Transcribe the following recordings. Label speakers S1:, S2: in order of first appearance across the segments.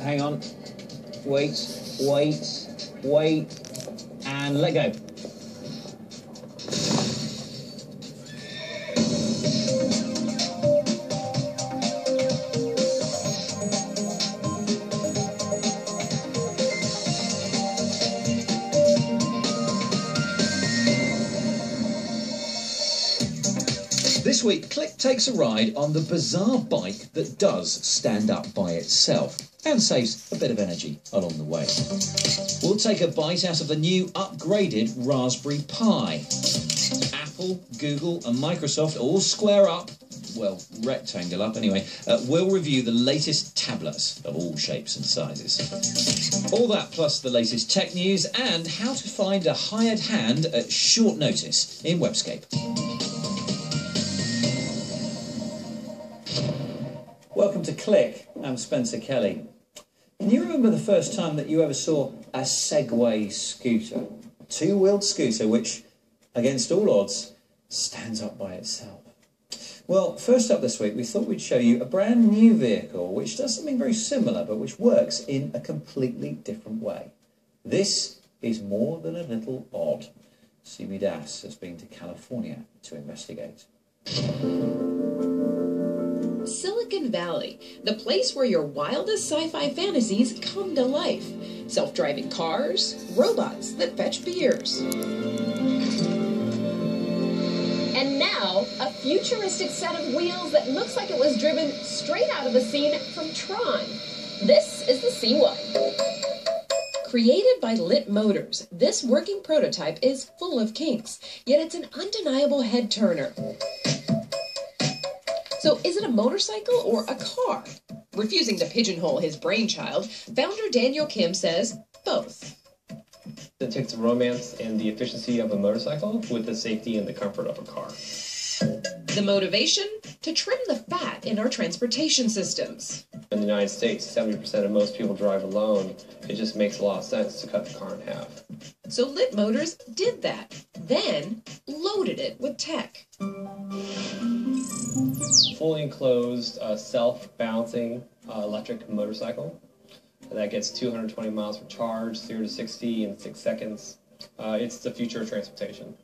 S1: hang on. Wait, and let go. This week, Click takes a ride on the bizarre bike that does stand up by itself and saves a bit of energy along the way. We'll take a bite out of the new upgraded Raspberry Pi. Apple, Google and Microsoft all square up, well, rectangle up anyway. We'll review the latest tablets of all shapes and sizes. All that plus the latest tech news and how to find a hired hand at short notice in Webscape. Welcome to Click. I'm Spencer Kelly. Can you remember the first time that you ever saw a Segway scooter? A two-wheeled scooter which, against all odds, stands up by itself. Well, first up this week, we thought we'd show you a brand new vehicle which does something very similar but which works in a completely different way. This is more than a little odd. Simi Das has been to California to investigate.
S2: Silicon Valley, the place where your wildest sci-fi fantasies come to life. Self-driving cars, robots that fetch beers. And now, a futuristic set of wheels that looks like it was driven straight out of a scene from Tron. This is the C1. Created by Lit Motors, this working prototype is full of kinks, yet it's an undeniable head-turner. So is it a motorcycle or a car? Refusing to pigeonhole his brainchild, founder Daniel Kim says both.
S3: It takes the romance and the efficiency of a motorcycle with the safety and the comfort of a car.
S2: The motivation? To trim the fat in our transportation systems.
S3: In the United States, 70% of most people drive alone. It just makes a lot of sense to cut the car in half.
S2: So Lit Motors did that, then loaded it with tech.
S3: Fully enclosed, self-balancing electric motorcycle that gets 220 miles per charge, 0 to 60 in 6 seconds. It's the future of transportation.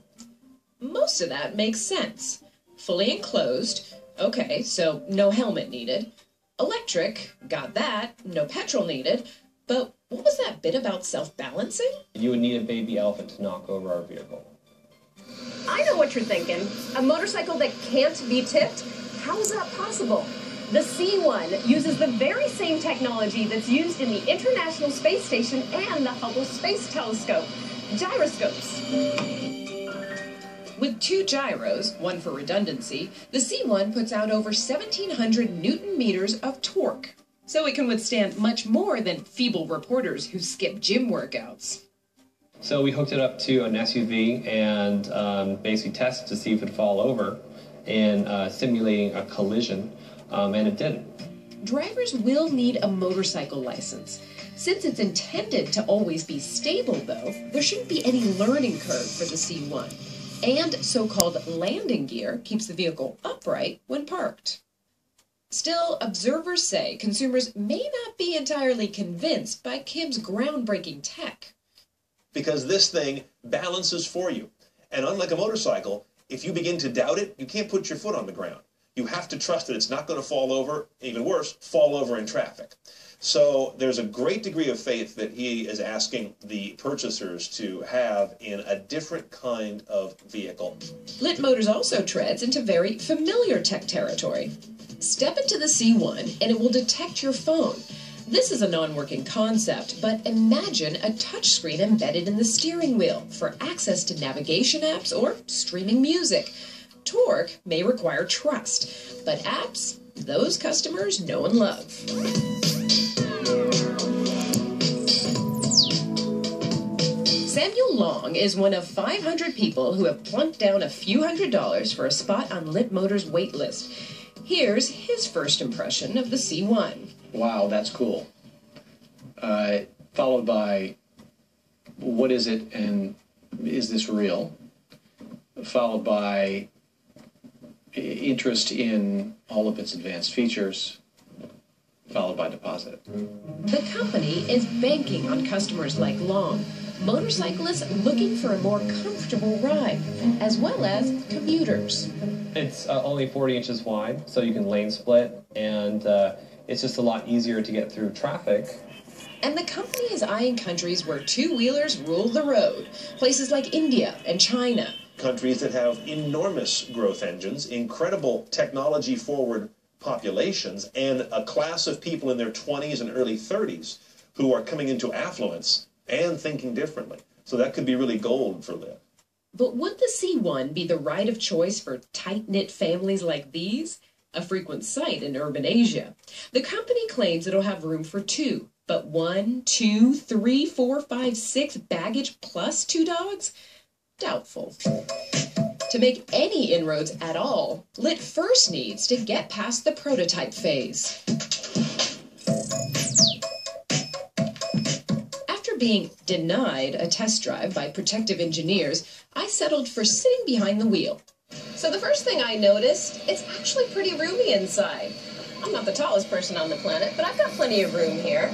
S2: Most of that makes sense. Fully enclosed, okay, so no helmet needed. Electric, got that, no petrol needed. But what was that bit about self-balancing?
S3: You would need a baby elephant to knock over our vehicle.
S4: I know what you're thinking. A motorcycle that can't be tipped? How is that possible? The C1 uses the very same technology that's used in the International Space Station and the Hubble Space Telescope, gyroscopes.
S2: With 2 gyros, one for redundancy, the C1 puts out over 1,700 Newton meters of torque. So it can withstand much more than feeble reporters who skip gym workouts.
S3: So we hooked it up to an SUV and basically tested to see if it would fall over and simulating a collision, and it didn't.
S2: Drivers will need a motorcycle license. Since it's intended to always be stable, though, there shouldn't be any learning curve for the C1. And so-called landing gear keeps the vehicle upright when parked. Still, observers say consumers may not be entirely convinced by Kim's groundbreaking tech.
S5: Because this thing balances for you. And unlike a motorcycle, if you begin to doubt it, you can't put your foot on the ground. You have to trust that it's not going to fall over, even worse, fall over in traffic. So there's a great degree of faith that he is asking the purchasers to have in a different kind of vehicle.
S2: Lit Motors also treads into very familiar tech territory. Step into the C1 and it will detect your phone. This is a non-working concept, but imagine a touchscreen embedded in the steering wheel for access to navigation apps or streaming music. Torque may require trust, but apps, those customers know and love. Samuel Long is one of 500 people who have plunked down a few $100s for a spot on Lit Motors' wait list. Here's his first impression of the C1.
S6: Wow, that's cool. Followed by, what is it and is this real? Followed by interest in all of its advanced features. followed by deposit.
S2: The company is banking on customers like Long, motorcyclists looking for a more comfortable ride, as well as commuters.
S3: It's only 40 inches wide, so you can lane split, and it's just a lot easier to get through traffic.
S2: And the company is eyeing countries where two-wheelers rule the road, places like India and China.
S5: Countries that have enormous growth engines, incredible technology-forward populations, and a class of people in their 20s and early 30s who are coming into affluence and thinking differently. So that could be really gold for Lyft.
S2: But would the C1 be the ride of choice for tight-knit families like these? A frequent sight in urban Asia. The company claims it'll have room for two, but 1, 2, 3, 4, 5, 6 baggage plus 2 dogs? Doubtful. To make any inroads at all, Lyft first needs to get past the prototype phase. After being denied a test drive by protective engineers, I settled for sitting behind the wheel.
S4: So the first thing I noticed, it's actually pretty roomy inside. I'm not the tallest person on the planet, but I've got plenty of room here.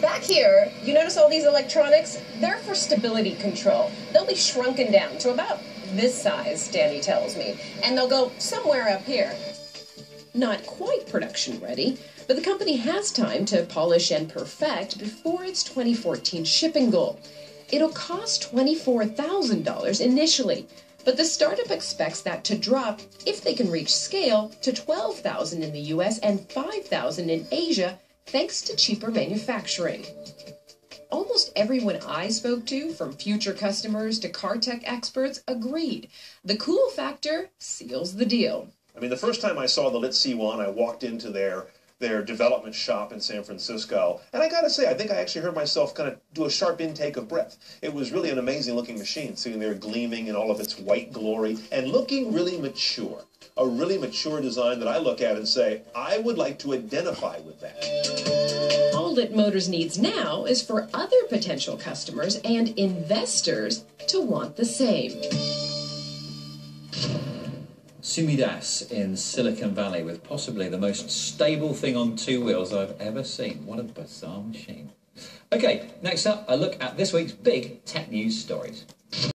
S4: Back here, you notice all these electronics? They're for stability control. They'll be shrunken down to about this size, Danny tells me, and they'll go somewhere up here.
S2: Not quite production ready, but the company has time to polish and perfect before its 2014 shipping goal. It'll cost $24,000 initially, but the startup expects that to drop, if they can reach scale, to $12,000 in the US and $5,000 in Asia, thanks to cheaper manufacturing. Almost everyone I spoke to, from future customers to car tech experts, agreed. The cool factor seals the deal.
S5: I mean, the first time I saw the Lyft C1, I walked into their development shop in San Francisco, and I gotta say, I think I actually heard myself kind of do a sharp intake of breath. It was really an amazing looking machine, sitting there gleaming in all of its white glory and looking really mature. A really mature design that I look at and say, I would like to identify with that.
S2: All Lyft Motors needs now is for other potential customers and investors to want the same.
S1: Sumidas in Silicon Valley with possibly the most stable thing on two wheels I've ever seen. What a bizarre machine. Okay, next up, a look at this week's big tech news stories.